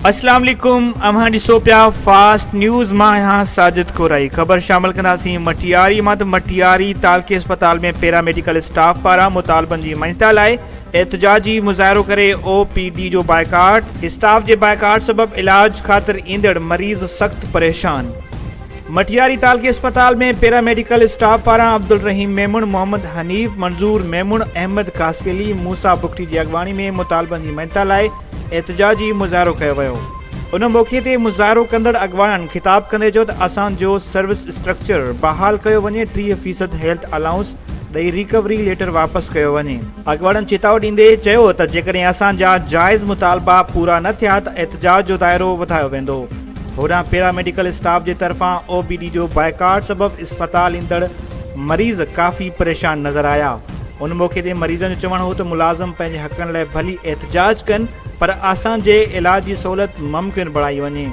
अस्सलाम वालेकुम। अमां ॾिसो पिया फास्ट न्यूज़ मां यहाँ साजिद कोराई। ख़बर शामिल कंदासीं मटियारी मां। मटियारी तालकी अस्पताल में पैरामेडिकल स्टाफ पारां मुतालबनि जी मञता लाइ एहतजाजी मुज़ाहिरो करे OPD जो बाइकाट। स्टाफ जे बाइकाट सबब इलाज ख़ातिर ईंदड़ मरीज़ सख़्त परेशान। मटियारी तालकी अस्पताल में पैरामेडिकल स्टाफ पारां अब्दुल रहीम मेमुन, मोहम्मद हनीफ, मंजूर मेमुन, अहमद कासकेली, मूसा बुख्ती जी अॻवानी में मुतालबनि जी मञता लाइ एहतजाजी मुज़ाहिरो कयो वियो। उन मौक़े ते मुज़ाहिरो कंदड़ अॻवाननि ख़िताब कंदे चयो त असांजो सर्विस स्ट्रक्चर बहाल कयो वञे, 30% हेल्थ अलाउंस ॾेई रिकवरी लेटर वापसि कयो वञे। अॻवाननि चेतावनी ॾींदे चयो त जेकॾहिं असांजा जाइज़ मुतालबा पूरा न थिया त एहतजाज जो दाइरो वधायो वेंदो। होॾां पैरामेडिकल स्टाफ जे तरफ़ां OPD जो बाइकाट सबब अस्पताल ईंदड़ मरीज़ काफ़ी परेशान नज़र आया। उन मौक़े ते मरीज़नि जो चवणु हो त मुलाज़िम पंहिंजे हक़नि लाइ भली एहतजाज कनि, पर असांजे इलाज जी सहूलियत मुमकिन बणाई वञे।